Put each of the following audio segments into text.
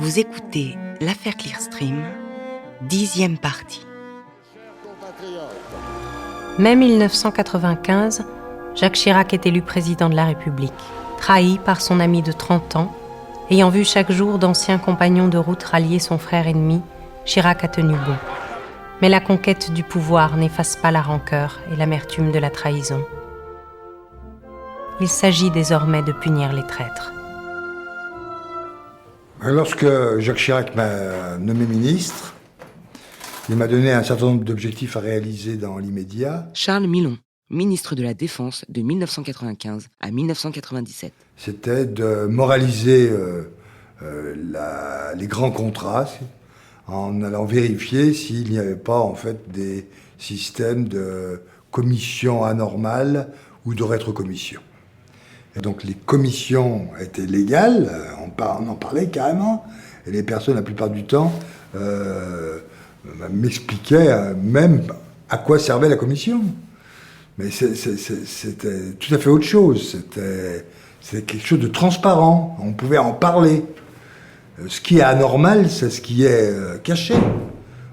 Vous écoutez l'affaire Clearstream, 10e partie. Mai 1995, Jacques Chirac est élu président de la République, trahi par son ami de 30 ans. Ayant vu chaque jour d'anciens compagnons de route rallier son frère ennemi, Chirac a tenu bon. Mais la conquête du pouvoir n'efface pas la rancœur et l'amertume de la trahison. Il s'agit désormais de punir les traîtres. Lorsque Jacques Chirac m'a nommé ministre, il m'a donné un certain nombre d'objectifs à réaliser dans l'immédiat. Charles Milon, ministre de la Défense de 1995 à 1997. C'était de moraliser les grands contrats en allant vérifier s'il n'y avait pas en fait des systèmes de commission anormale ou de rétrocommission. Et donc les commissions étaient légales, on en parlait carrément, et les personnes la plupart du temps m'expliquaient même à quoi servait la commission. Mais c'était tout à fait autre chose, c'était quelque chose de transparent, on pouvait en parler. Ce qui est anormal, c'est ce qui est caché.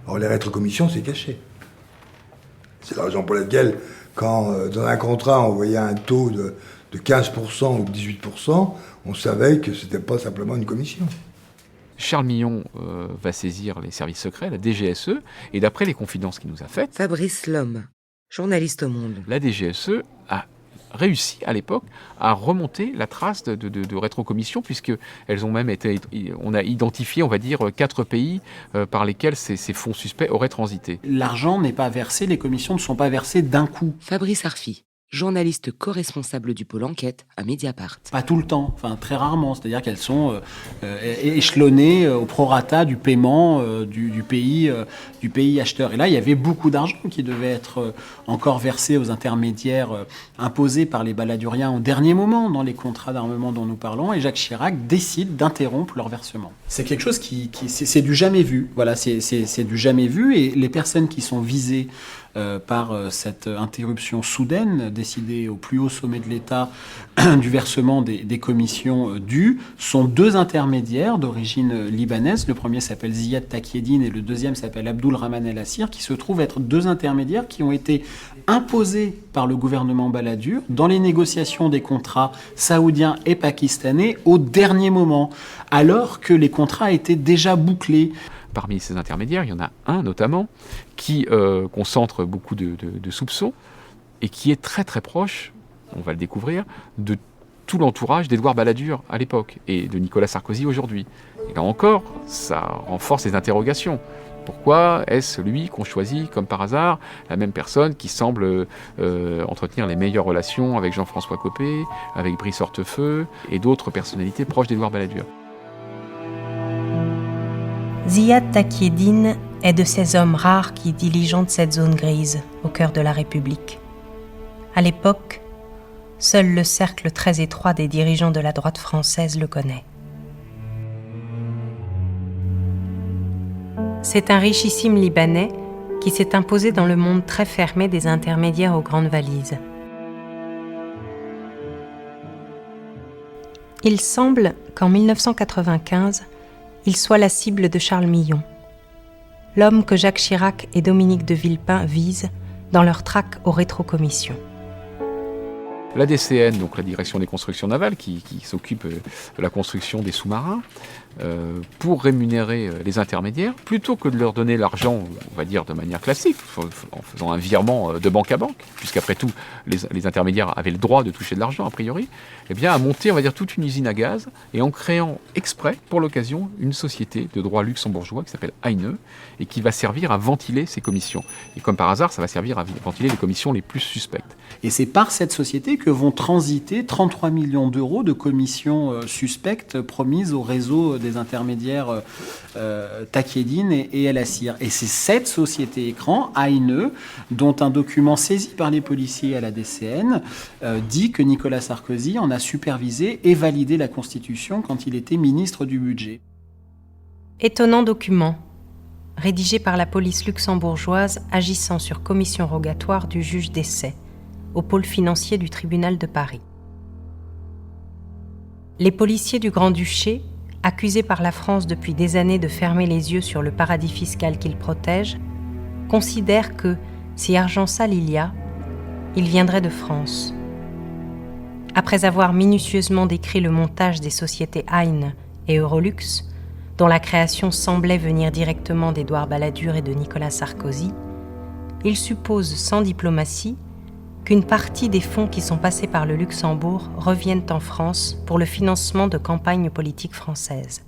Or, les rétrocommissions, c'est caché. C'est la raison pour laquelle, quand dans un contrat, on voyait un taux de 15% ou de 18%, on savait que c'était pas simplement une commission. Charles Milon va saisir les services secrets, la DGSE, et d'après les confidences qu'il nous a faites, Fabrice Lhomme, journaliste au Monde. la DGSE a réussi à l'époque à remonter la trace de rétrocommission, puisqu'elles ont même été, on a identifié, on va dire, 4 pays par lesquels ces fonds suspects auraient transité. L'argent n'est pas versé, les commissions ne sont pas versées d'un coup. Fabrice Arfi, journaliste co-responsable du pôle enquête à Mediapart. Pas tout le temps, enfin très rarement, c'est-à-dire qu'elles sont échelonnées au prorata du paiement du pays acheteur. Et là, il y avait beaucoup d'argent qui devait être encore versé aux intermédiaires imposés par les baladuriens au dernier moment dans les contrats d'armement dont nous parlons, et Jacques Chirac décide d'interrompre leur versement. C'est quelque chose c'est du jamais vu. Voilà, c'est du jamais vu, et les personnes qui sont visées par cette interruption soudaine décidée au plus haut sommet de l'État du versement des commissions dues sont 2 intermédiaires d'origine libanaise. Le premier s'appelle Ziad Takieddine et le deuxième s'appelle Abdul Rahman El Assir, qui se trouvent être 2 intermédiaires qui ont été imposés par le gouvernement Balladur dans les négociations des contrats saoudiens et pakistanais au dernier moment, alors que les contrats étaient déjà bouclés. Parmi ces intermédiaires, il y en a un notamment qui concentre beaucoup de soupçons et qui est très très proche, on va le découvrir, de tout l'entourage d'Édouard Balladur à l'époque et de Nicolas Sarkozy aujourd'hui. Et là encore, ça renforce les interrogations. Pourquoi est-ce lui qu'on choisit comme par hasard, la même personne qui semble entretenir les meilleures relations avec Jean-François Copé, avec Brice Hortefeux et d'autres personnalités proches d'Édouard Balladur? Ziad Takieddine est de ces hommes rares qui diligentent cette zone grise au cœur de la République. À l'époque, seul le cercle très étroit des dirigeants de la droite française le connaît. C'est un richissime Libanais qui s'est imposé dans le monde très fermé des intermédiaires aux grandes valises. Il semble qu'en 1995, il soit la cible de Charles Milon, l'homme que Jacques Chirac et Dominique de Villepin visent dans leur traque aux rétrocommissions. La DCN, donc la Direction des constructions navales, qui s'occupe de la construction des sous-marins, pour rémunérer les intermédiaires, plutôt que de leur donner l'argent, on va dire de manière classique, en faisant un virement de banque à banque, puisqu'après tout, les intermédiaires avaient le droit de toucher de l'argent, a priori, eh bien, a monté, on va dire, toute une usine à gaz, et en créant exprès, pour l'occasion, une société de droit luxembourgeois qui s'appelle Heine, et qui va servir à ventiler ces commissions. Et comme par hasard, ça va servir à ventiler les commissions les plus suspectes. Et c'est par cette société que vont transiter 33 millions d'euros de commissions suspectes promises au réseau des intermédiaires Takieddine et El Assir. Et c'est cette société écran, Heine, dont un document saisi par les policiers à la DCN dit que Nicolas Sarkozy en a supervisé et validé la constitution quand il était ministre du Budget. Étonnant document, rédigé par la police luxembourgeoise agissant sur commission rogatoire du juge d'essai, au pôle financier du tribunal de Paris. Les policiers du Grand-Duché accusé par la France depuis des années de fermer les yeux sur le paradis fiscal qu'il protège, considère que, si argent sale il y a, il viendrait de France. Après avoir minutieusement décrit le montage des sociétés Hein et Eurolux, dont la création semblait venir directement d'Édouard Balladur et de Nicolas Sarkozy, il suppose sans diplomatie qu'une partie des fonds qui sont passés par le Luxembourg reviennent en France pour le financement de campagnes politiques françaises.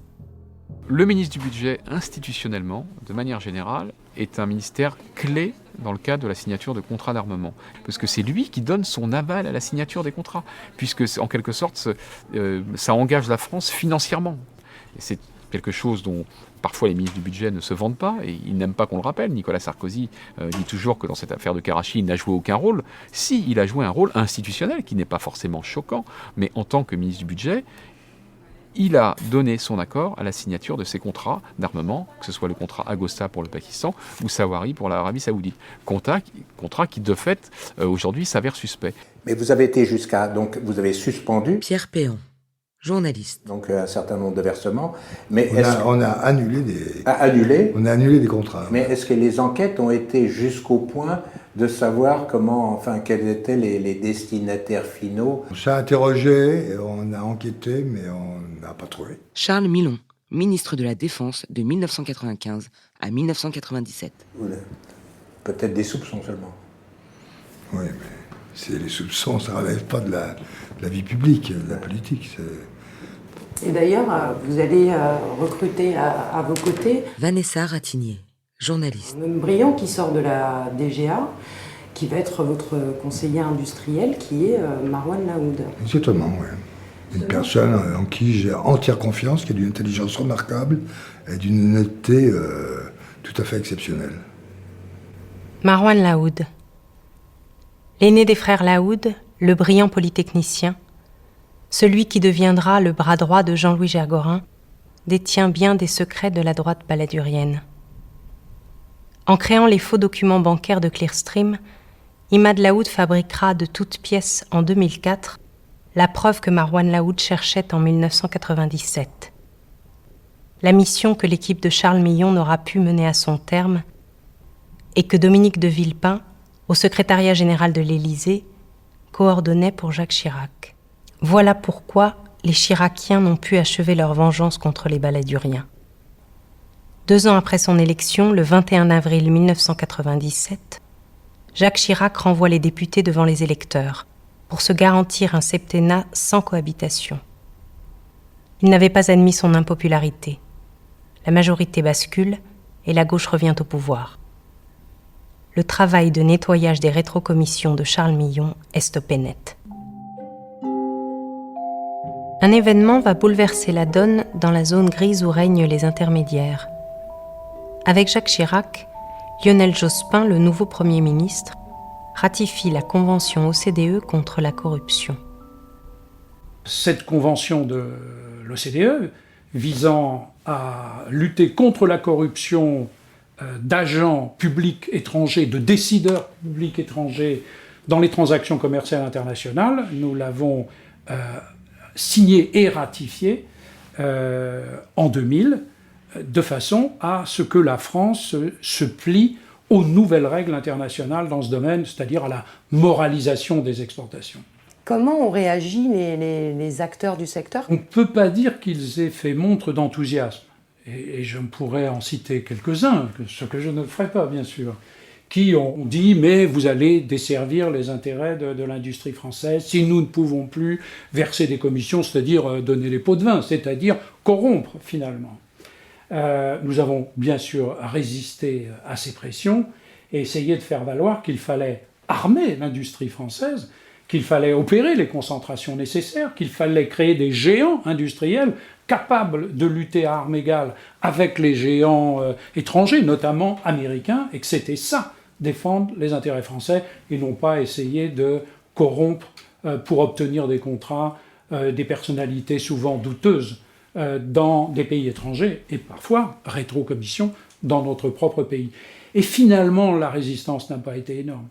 Le ministre du Budget, institutionnellement, de manière générale, est un ministère clé dans le cadre de la signature de contrats d'armement. Parce que c'est lui qui donne son aval à la signature des contrats, puisque, en quelque sorte, ça engage la France financièrement. Et c'est quelque chose dont parfois les ministres du budget ne se vantent pas, et ils n'aiment pas qu'on le rappelle. Nicolas Sarkozy dit toujours que dans cette affaire de Karachi, il n'a joué aucun rôle. Si, il a joué un rôle institutionnel, qui n'est pas forcément choquant, mais en tant que ministre du budget, il a donné son accord à la signature de ces contrats d'armement, que ce soit le contrat Agosta pour le Pakistan ou Sawari pour l'Arabie Saoudite. Contrat qui, de fait, aujourd'hui s'avère suspect. Mais vous avez été donc vous avez suspendu Pierre Péan, journaliste. donc un certain nombre de versements, mais On a annulé des contrats. Mais est-ce que les enquêtes ont été jusqu'au point de savoir quels étaient les destinataires finaux? On s'est interrogé, on a enquêté, mais on n'a pas trouvé. Charles Milon, ministre de la Défense de 1995 à 1997. Peut-être des soupçons seulement. Oui, mais c'est les soupçons, ça ne relève pas de la vie publique, de la politique. Et d'ailleurs, vous allez recruter à vos côtés Vanessa Ratignier, journaliste. un homme brillant qui sort de la DGA, qui va être votre conseiller industriel, qui est Marouane Laoud. Exactement, oui. Une personne en qui j'ai entière confiance, qui a d'une intelligence remarquable et d'une honnêteté tout à fait exceptionnelle. Marouane Laoud. L'aîné des frères Laoud, le brillant polytechnicien, celui qui deviendra le bras droit de Jean-Louis Gergorin, détient bien des secrets de la droite balladurienne. En créant les faux documents bancaires de Clearstream, Imad Laoud fabriquera de toutes pièces en 2004 la preuve que Marouane Laoud cherchait en 1997. La mission que l'équipe de Charles Millon n'aura pu mener à son terme et que Dominique de Villepin, au secrétariat général de l'Élysée, coordonnait pour Jacques Chirac. Voilà pourquoi les Chiraciens n'ont pu achever leur vengeance contre les balladuriens. 2 ans après son élection, le 21 avril 1997, Jacques Chirac renvoie les députés devant les électeurs pour se garantir un septennat sans cohabitation. Il n'avait pas admis son impopularité. La majorité bascule et la gauche revient au pouvoir. Le travail de nettoyage des rétrocommissions de Charles Millon est stoppé net. Un événement va bouleverser la donne dans la zone grise où règnent les intermédiaires. Avec Jacques Chirac, Lionel Jospin, le nouveau Premier ministre, ratifie la convention OCDE contre la corruption. Cette convention de l'OCDE visant à lutter contre la corruption d'agents publics étrangers, de décideurs publics étrangers dans les transactions commerciales internationales, nous l'avons signé et ratifié en 2000, de façon à ce que la France se plie aux nouvelles règles internationales dans ce domaine, c'est-à-dire à la moralisation des exportations. Comment ont réagi les acteurs du secteur? On ne peut pas dire qu'ils aient fait montre d'enthousiasme. Et je pourrais en citer quelques-uns, ce que je ne ferai pas, bien sûr, qui ont dit « mais vous allez desservir les intérêts de l'industrie française si nous ne pouvons plus verser des commissions, c'est-à-dire donner les pots de vin, c'est-à-dire corrompre, finalement ». Nous avons bien sûr résisté à ces pressions et essayé de faire valoir qu'il fallait armer l'industrie française, qu'il fallait opérer les concentrations nécessaires, qu'il fallait créer des géants industriels capables de lutter à armes égales avec les géants étrangers, notamment américains, et que c'était ça, défendre les intérêts français, et non pas essayer de corrompre pour obtenir des contrats des personnalités souvent douteuses dans des pays étrangers, et parfois rétrocommission dans notre propre pays. Et finalement, la résistance n'a pas été énorme.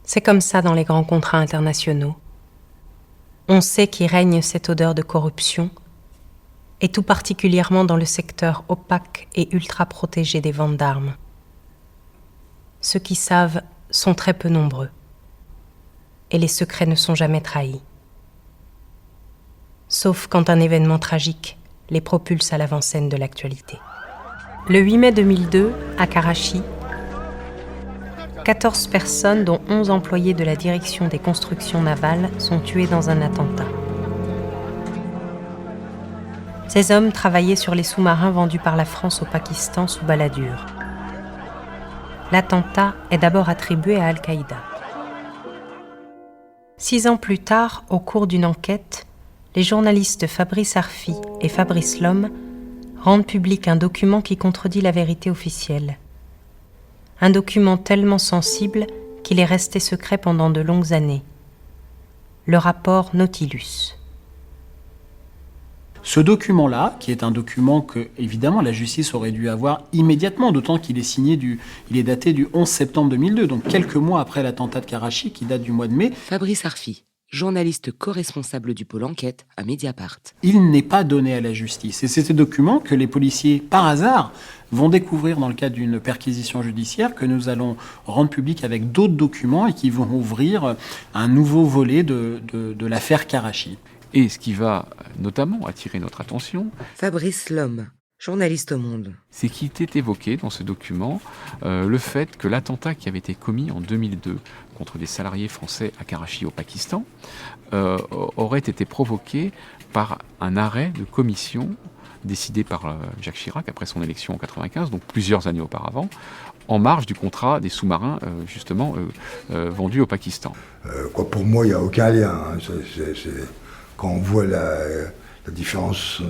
C'est comme ça dans les grands contrats internationaux. On sait qu'il règne cette odeur de corruption, et tout particulièrement dans le secteur opaque et ultra protégé des ventes d'armes. Ceux qui savent sont très peu nombreux, et les secrets ne sont jamais trahis. Sauf quand un événement tragique les propulse à l'avant-scène de l'actualité. Le 8 mai 2002, à Karachi, 14 personnes, dont 11 employés de la direction des constructions navales, sont tués dans un attentat. Ces hommes travaillaient sur les sous-marins vendus par la France au Pakistan sous Balladur. L'attentat est d'abord attribué à Al-Qaïda. 6 ans plus tard, au cours d'une enquête, les journalistes Fabrice Arfi et Fabrice Lhomme rendent public un document qui contredit la vérité officielle. Un document tellement sensible qu'il est resté secret pendant de longues années. Le rapport Nautilus. Ce document-là, qui est un document que, évidemment, la justice aurait dû avoir immédiatement, d'autant qu'il est il est daté du 11 septembre 2002, donc quelques mois après l'attentat de Karachi, qui date du mois de mai. Fabrice Arfi, journaliste co-responsable du pôle enquête à Mediapart. Il n'est pas donné à la justice. Et c'est ce document que les policiers, par hasard, vont découvrir dans le cadre d'une perquisition judiciaire que nous allons rendre public avec d'autres documents et qui vont ouvrir un nouveau volet de l'affaire Karachi. Et ce qui va notamment attirer notre attention, Fabrice Lhomme, journaliste au Monde. c'est qu'il était évoqué dans ce document le fait que l'attentat qui avait été commis en 2002 contre des salariés français à Karachi au Pakistan aurait été provoqué par un arrêt de commission décidé par Jacques Chirac après son élection en 1995, donc plusieurs années auparavant, en marge du contrat des sous-marins vendus au Pakistan. Pour moi, il n'y a aucun lien. Hein. Quand on voit la différence,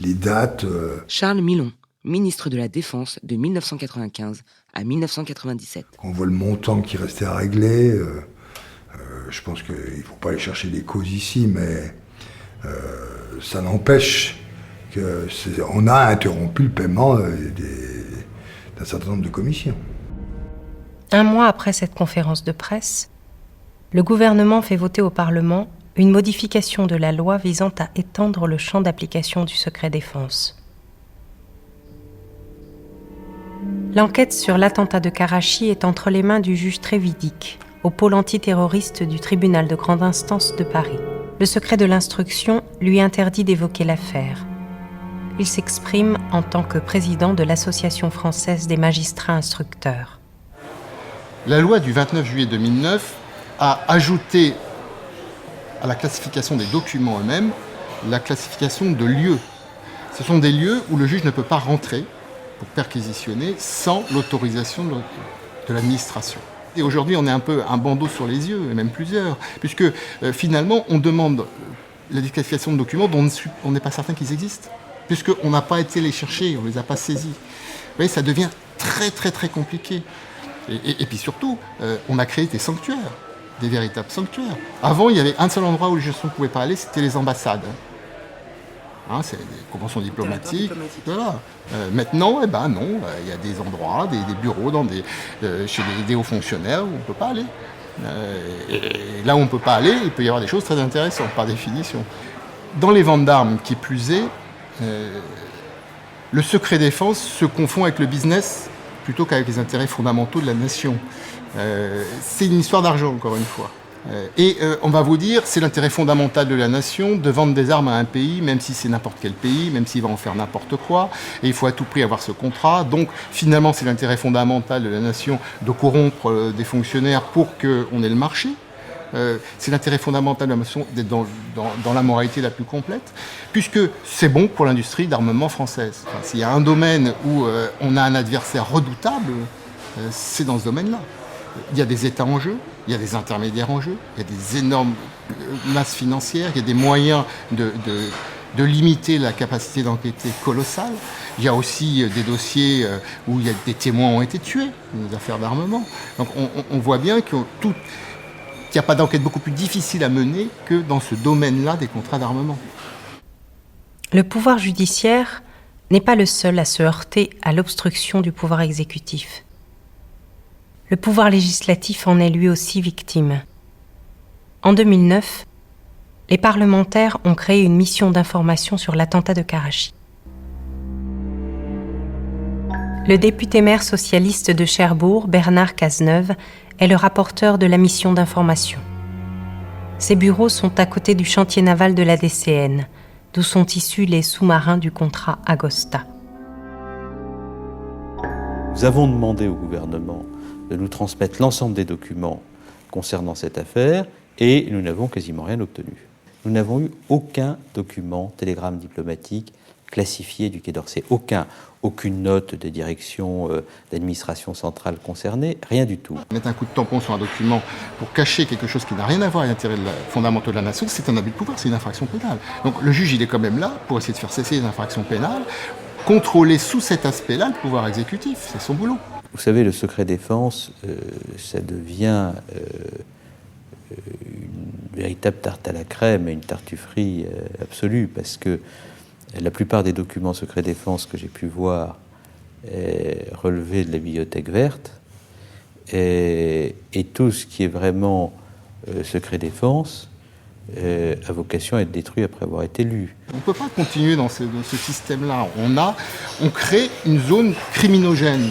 les dates... Charles Milon, ministre de la Défense de 1995 à 1997. Quand on voit le montant qui restait à régler, je pense qu'il ne faut pas aller chercher des causes ici, mais ça n'empêche qu'on a interrompu le paiement d'un certain nombre de commissions. Un mois après cette conférence de presse, le gouvernement fait voter au Parlement une modification de la loi visant à étendre le champ d'application du secret défense. L'enquête sur l'attentat de Karachi est entre les mains du juge Trévidic, au pôle antiterroriste du tribunal de grande instance de Paris. Le secret de l'instruction lui interdit d'évoquer l'affaire. Il s'exprime en tant que président de l'Association française des magistrats instructeurs. La loi du 29 juillet 2009 a ajouté à la classification des documents eux-mêmes la classification de lieux. Ce sont des lieux où le juge ne peut pas rentrer pour perquisitionner sans l'autorisation de l'administration. Et aujourd'hui, on est un peu un bandeau sur les yeux, et même plusieurs, puisque finalement, on demande la déclassification de documents dont on n'est pas certain qu'ils existent, puisqu'on n'a pas été les chercher, on ne les a pas saisis. Vous voyez, ça devient très très très compliqué. Et puis surtout, on a créé des sanctuaires, des véritables sanctuaires. Avant, il y avait un seul endroit où les gens ne pouvaient pas aller, c'était les ambassades. C'est des conventions diplomatiques. Voilà. Maintenant, non, il y a des endroits, des bureaux chez des hauts fonctionnaires où on ne peut pas aller. Et là où on ne peut pas aller, il peut y avoir des choses très intéressantes, par définition. Dans les ventes d'armes, qui plus est, le secret défense se confond avec le business plutôt qu'avec les intérêts fondamentaux de la nation. C'est une histoire d'argent, encore une fois. Et on va vous dire, c'est l'intérêt fondamental de la nation de vendre des armes à un pays, même si c'est n'importe quel pays, même s'il va en faire n'importe quoi, et il faut à tout prix avoir ce contrat. Donc finalement, c'est l'intérêt fondamental de la nation de corrompre des fonctionnaires pour qu'on ait le marché. C'est l'intérêt fondamental de la nation d'être dans la moralité la plus complète, puisque c'est bon pour l'industrie d'armement française. Enfin, s'il y a un domaine où on a un adversaire redoutable, c'est dans ce domaine-là. Il y a des États en jeu, il y a des intermédiaires en jeu, il y a des énormes masses financières, il y a des moyens de limiter la capacité d'enquêter colossale. Il y a aussi des dossiers où il y a des témoins ont été tués, des affaires d'armement. Donc on voit bien qu'il n'y a pas d'enquête beaucoup plus difficile à mener que dans ce domaine-là des contrats d'armement. Le pouvoir judiciaire n'est pas le seul à se heurter à l'obstruction du pouvoir exécutif. Le pouvoir législatif en est lui aussi victime. En 2009, les parlementaires ont créé une mission d'information sur l'attentat de Karachi. Le député-maire socialiste de Cherbourg, Bernard Cazeneuve, est le rapporteur de la mission d'information. Ses bureaux sont à côté du chantier naval de la DCN, d'où sont issus les sous-marins du contrat Agosta. Nous avons demandé au gouvernement de nous transmettre l'ensemble des documents concernant cette affaire et nous n'avons quasiment rien obtenu. Nous n'avons eu aucun document, télégramme diplomatique classifié du Quai d'Orsay, aucune note des directions d'administration centrale concernées, rien du tout. Mettre un coup de tampon sur un document pour cacher quelque chose qui n'a rien à voir avec les intérêts fondamentaux de la nation, c'est un abus de pouvoir, c'est une infraction pénale. Donc le juge, il est quand même là pour essayer de faire cesser les infractions pénales, contrôler sous cet aspect-là le pouvoir exécutif, c'est son boulot. Vous savez, le secret défense, ça devient une véritable tarte à la crème et une tartufferie absolue, parce que la plupart des documents secret défense que j'ai pu voir relevaient de la bibliothèque verte, et tout ce qui est vraiment secret défense a vocation à être détruit après avoir été lu. On ne peut pas continuer dans ce système-là. On crée une zone criminogène.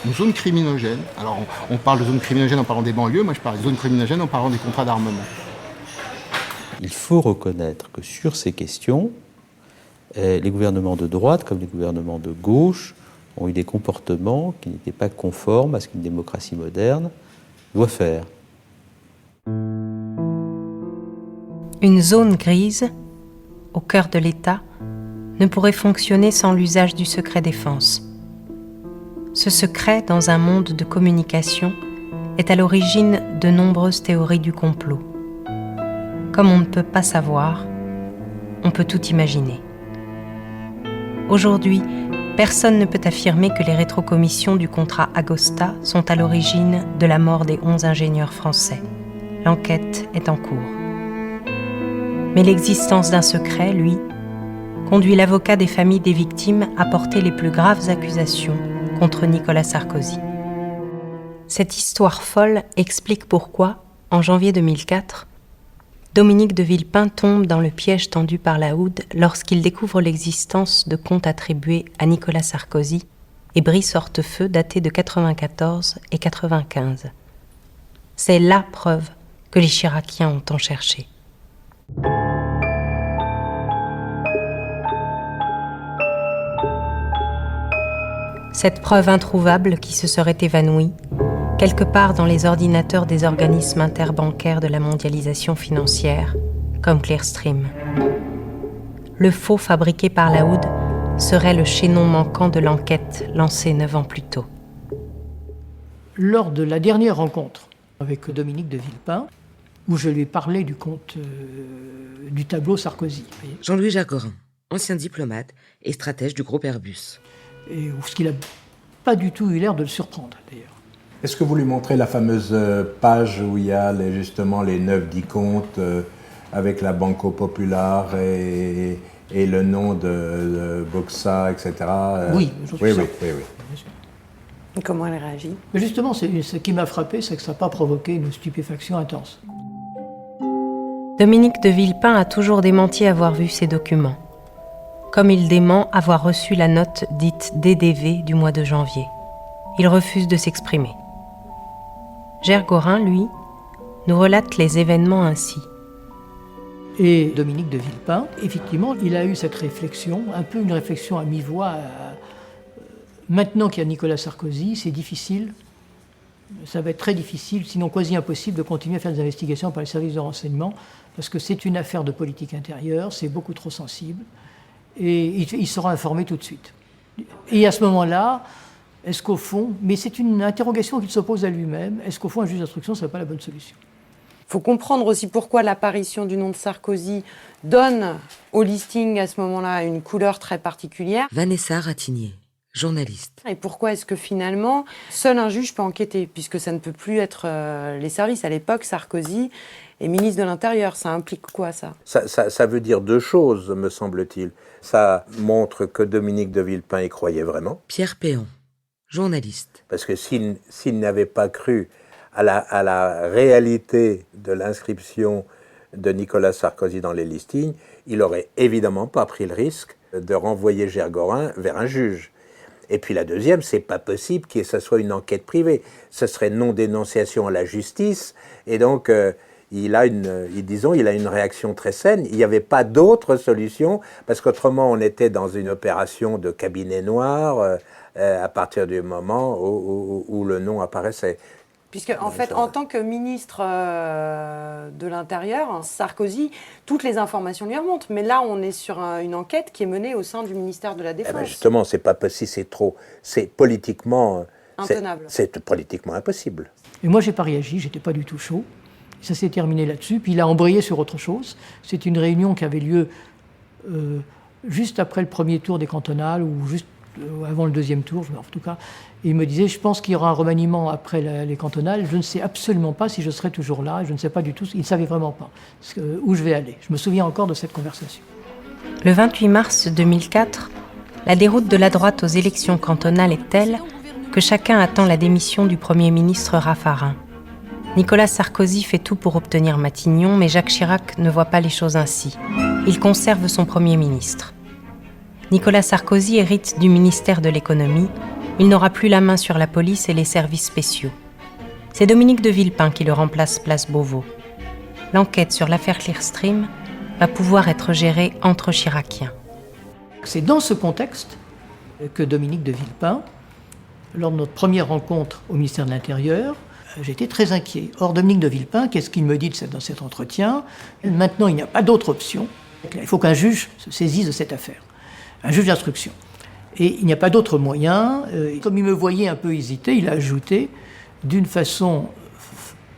Une zone criminogène. Alors, on parle de zone criminogène en parlant des banlieues, moi je parle de zone criminogène en parlant des contrats d'armement. Il faut reconnaître que sur ces questions, les gouvernements de droite comme les gouvernements de gauche ont eu des comportements qui n'étaient pas conformes à ce qu'une démocratie moderne doit faire. Une zone grise, au cœur de l'État, ne pourrait fonctionner sans l'usage du secret défense. Ce secret, dans un monde de communication, est à l'origine de nombreuses théories du complot. Comme on ne peut pas savoir, on peut tout imaginer. Aujourd'hui, personne ne peut affirmer que les rétrocommissions du contrat Agosta sont à l'origine de la mort des 11 ingénieurs français. L'enquête est en cours. Mais l'existence d'un secret, lui, conduit l'avocat des familles des victimes à porter les plus graves accusations contre Nicolas Sarkozy. Cette histoire folle explique pourquoi, en janvier 2004, Dominique de Villepin tombe dans le piège tendu par la Houde lorsqu'il découvre l'existence de comptes attribués à Nicolas Sarkozy et Brice Hortefeux datés de 94 et 95. C'est la preuve que les Chiraciens ont tant cherché. Cette preuve introuvable qui se serait évanouie, quelque part dans les ordinateurs des organismes interbancaires de la mondialisation financière, comme Clearstream. Le faux fabriqué par la Houde serait le chaînon manquant de l'enquête lancée 9 ans plus tôt. Lors de la dernière rencontre avec Dominique de Villepin, où je lui ai parlé du compte du tableau Sarkozy. Jean-Louis Jacorin, ancien diplomate et stratège du groupe Airbus. Et ce qui n'a pas du tout eu l'air de le surprendre, d'ailleurs. Est-ce que vous lui montrez la fameuse page où il y a justement les 9-10 comptes avec la Banco Popular et le nom de Boxa, etc. Oui, oui. Et comment elle réagit? Mais justement, ce qui m'a frappé, c'est que ça n'a pas provoqué une stupéfaction intense. Dominique de Villepin a toujours démenti avoir vu ces documents, comme il dément avoir reçu la note dite DDV du mois de janvier. Il refuse de s'exprimer. Gergorin, lui, nous relate les événements ainsi. Et Dominique de Villepin, effectivement, il a eu cette réflexion, un peu une réflexion à mi-voix. Maintenant qu'il y a Nicolas Sarkozy, c'est difficile, ça va être très difficile, sinon quasi impossible, de continuer à faire des investigations par les services de renseignement, parce que c'est une affaire de politique intérieure, c'est beaucoup trop sensible, et il sera informé tout de suite. Et à ce moment-là, est-ce qu'au fond, mais c'est une interrogation qu'il se pose à lui-même, est-ce qu'au fond un juge d'instruction ne serait pas la bonne solution? Il faut comprendre aussi pourquoi l'apparition du nom de Sarkozy donne au listing à ce moment-là une couleur très particulière. Vanessa Ratignier, journaliste. Et pourquoi est-ce que finalement, seul un juge peut enquêter, puisque ça ne peut plus être les services. À l'époque, Sarkozy est ministre de l'Intérieur. Ça implique quoi, ça? Ça veut dire deux choses, me semble-t-il. Ça montre que Dominique de Villepin y croyait vraiment. Pierre Péan, journaliste. Parce que s'il n'avait pas cru à la réalité de l'inscription de Nicolas Sarkozy dans les listings, il n'aurait évidemment pas pris le risque de renvoyer Gergorin vers un juge. Et puis la deuxième, c'est pas possible que ce soit une enquête privée. Ce serait non-dénonciation à la justice, et donc il a une réaction très saine. Il n'y avait pas d'autre solution, parce qu'autrement on était dans une opération de cabinet noir à partir du moment où le nom apparaissait. Puisque, en fait, en tant que ministre de l'Intérieur, Sarkozy, toutes les informations lui remontent. Mais là, on est sur une enquête qui est menée au sein du ministère de la Défense. Eh ben justement, c'est pas possible, c'est politiquement intenable. C'est politiquement impossible. Et moi, j'ai pas réagi, j'étais pas du tout chaud. Ça s'est terminé là-dessus. Puis il a embrayé sur autre chose. C'est une réunion qui avait lieu juste après le premier tour des cantonales, ou juste avant le deuxième tour, en tout cas. Et il me disait, je pense qu'il y aura un remaniement après les cantonales. Je ne sais absolument pas si je serai toujours là. Je ne sais pas du tout. Il ne savait vraiment pas où je vais aller. Je me souviens encore de cette conversation. Le 28 mars 2004, la déroute de la droite aux élections cantonales est telle que chacun attend la démission du Premier ministre Raffarin. Nicolas Sarkozy fait tout pour obtenir Matignon, mais Jacques Chirac ne voit pas les choses ainsi. Il conserve son Premier ministre. Nicolas Sarkozy hérite du ministère de l'économie. Il n'aura plus la main sur la police et les services spéciaux. C'est Dominique de Villepin qui le remplace place Beauvau. L'enquête sur l'affaire Clearstream va pouvoir être gérée entre Chiraciens. C'est dans ce contexte que Dominique de Villepin, lors de notre première rencontre au ministère de l'Intérieur, j'étais très inquiet. Or, Dominique de Villepin, qu'est-ce qu'il me dit dans cet entretien ? Maintenant, il n'y a pas d'autre option. Il faut qu'un juge se saisisse de cette affaire. Un juge d'instruction. Et il n'y a pas d'autre moyen. Comme il me voyait un peu hésiter, il a ajouté d'une façon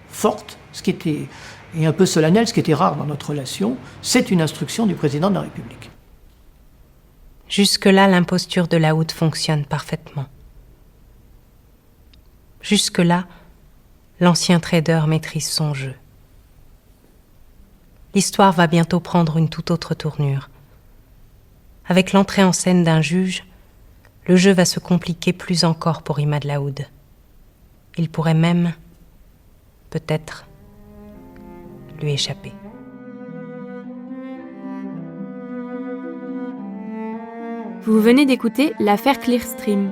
forte, et un peu solennelle, ce qui était rare dans notre relation, c'est une instruction du président de la République. Jusque-là, l'imposture de Lahoud fonctionne parfaitement. Jusque-là, l'ancien trader maîtrise son jeu. L'histoire va bientôt prendre une toute autre tournure. Avec l'entrée en scène d'un juge, le jeu va se compliquer plus encore pour Imad Lahoud. Il pourrait même, peut-être, lui échapper. Vous venez d'écouter l'affaire Clearstream.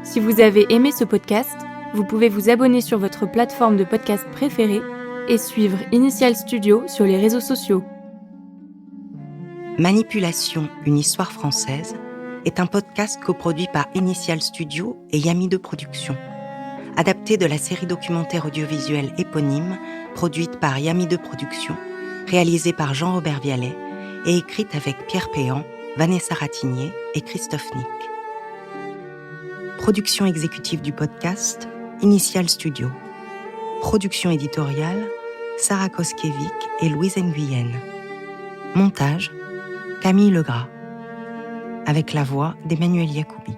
Si vous avez aimé ce podcast, vous pouvez vous abonner sur votre plateforme de podcast préférée et suivre Initial Studio sur les réseaux sociaux. Manipulation, une histoire française est un podcast coproduit par Initial Studio et Yami de Production, adapté de la série documentaire audiovisuelle éponyme produite par Yami de Production, réalisée par Jean-Robert Vialet et écrite avec Pierre Péan, Vanessa Ratignier et Christophe Nick. Production exécutive du podcast, Initial Studio. Production éditoriale, Sarah Koskiewicz et Louise Nguyen. Montage, Camille Legras. Avec la voix d'Emmanuel Yacoubi.